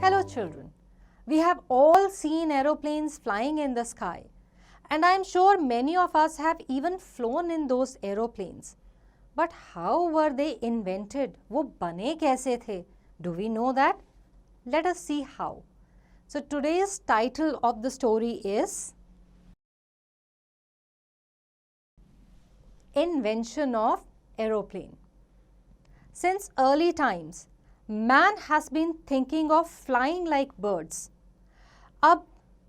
Hello children, we have all seen aeroplanes flying in the sky and I am sure many of us have even flown in those aeroplanes. But how were they invented? वो बने कैसे थे? Do we know that? Let us see how. So today's title of the story is Invention of Aeroplane. Since early times, man has been thinking of flying like birds. अब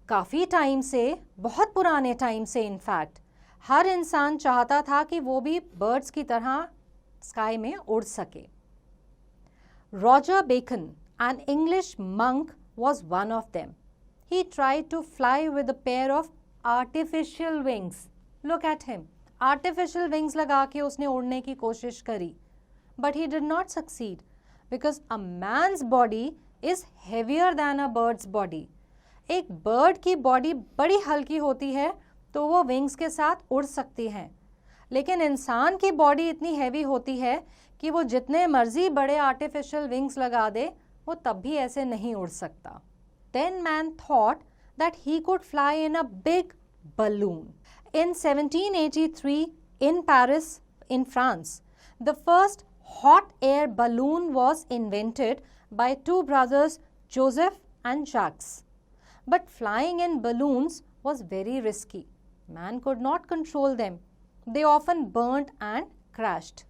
काफ़ी time से, बहुत पुराने time से in fact, हर इंसान चाहता था कि वो भी बर्ड्स की तरह स्काई में उड़ सके. Roger Bacon, an English monk, was one of them. He tried to fly with a pair of artificial wings. Look at him. Artificial wings लगा के उसने उड़ने की कोशिश करी. But he did not succeed because a man's body is heavier than a bird's body. एक bird की body बड़ी हल्की होती है तो वो विंग्स के साथ उड़ सकती हैं, लेकिन इंसान की बॉडी इतनी हैवी होती है कि वो जितने मर्जी बड़े आर्टिफिशियल विंग्स लगा दे वो तब भी ऐसे नहीं उड़ सकता. Then man thought that he could fly in a big balloon. In 1783 in Paris, in France, the first hot air balloon was invented by two brothers Joseph and Jacques. But flying in balloons was very risky. Man could not control them. They often burnt and crashed.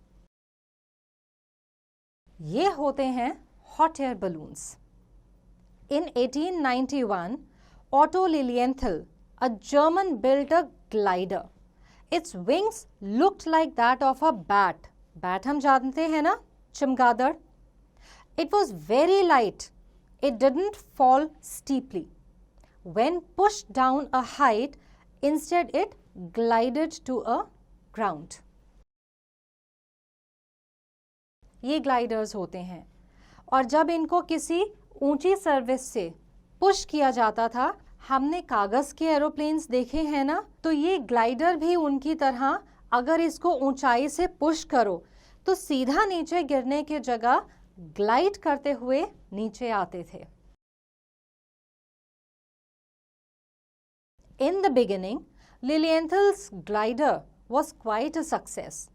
ये होते हैं hot air balloons. In 1891, Otto Lilienthal, a German, built a glider. Its wings looked like that of a bat. Bat हम जानते हैं ना, चमगादड़. It was very light. It didn't fall steeply. When pushed down a height, instead it glided to a ground. ये gliders होते हैं और जब इनको किसी ऊंची सर्विस से पुश किया जाता था, हमने कागज़ के एरोप्लेन्स देखे हैं ना, तो ये ग्लाइडर भी उनकी तरह अगर इसको ऊंचाई से पुश करो तो सीधा नीचे गिरने की जगह ग्लाइड करते हुए नीचे आते थे. In the beginning, Lilienthal's glider was quite a success.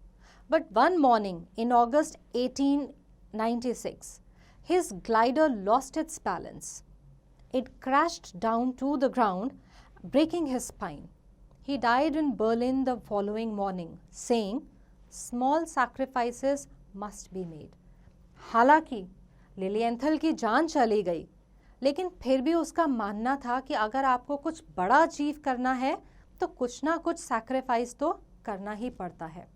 But one morning in August 1896, his glider lost its balance. It crashed down to the ground, breaking his spine. He died in Berlin the following morning, saying, "Small sacrifices must be made." हालांकि लिलिएंथल की जान चली गई, लेकिन फिर भी उसका मानना था कि अगर आपको कुछ बड़ा अचीव करना है तो कुछ ना कुछ सैक्रिफाइस तो करना ही पड़ता है.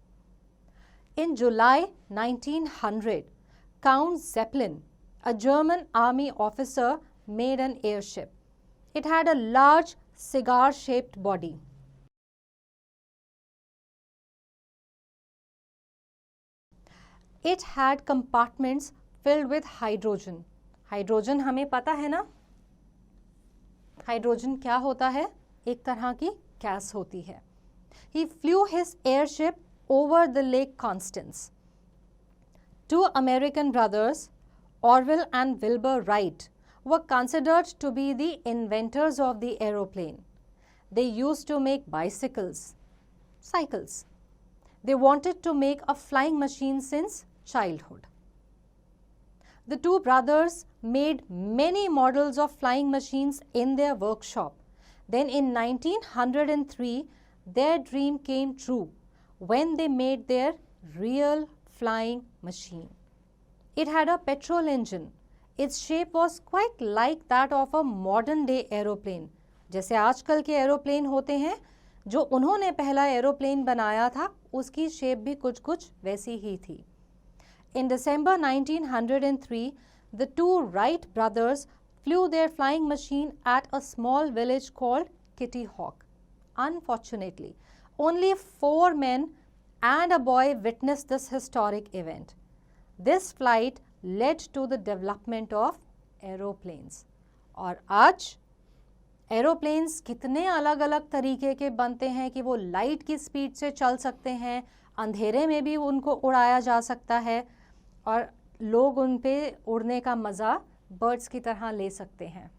In July 1900, Count Zeppelin, a German army officer, made an airship. It had a large cigar-shaped body. It had compartments filled with hydrogen. Hydrogen हमें पता है ना, हाइड्रोजन क्या होता है, एक तरह की गैस होती है. He flew his airship over the Lake Constance. Two American brothers, Orville and Wilbur Wright, were considered to be the inventors of the aeroplane. They used to make bicycles, cycles. They wanted to make a flying machine since childhood. The two brothers made many models of flying machines in their workshop. Then in 1903, their dream came true when they made their real flying machine. It had a petrol engine. Its shape was quite like that of a modern day aeroplane. जैसे आजकल के aeroplane होते हैं, जो उन्होंने पहला aeroplane बनाया था, उसकी शेप भी कुछ वैसी ही थी. In December 1903, the two Wright brothers flew their flying machine at a small village called Kitty Hawk. Unfortunately, only 4 men and a boy witnessed this historic event. This flight led to the development of aeroplanes. और आज aeroplanes कितने अलग अलग तरीके के बनते हैं कि वो लाइट की स्पीड से चल सकते हैं, अंधेरे में भी उनको उड़ाया जा सकता है और लोग उन पे उड़ने का मज़ा बर्ड्स की तरह ले सकते हैं।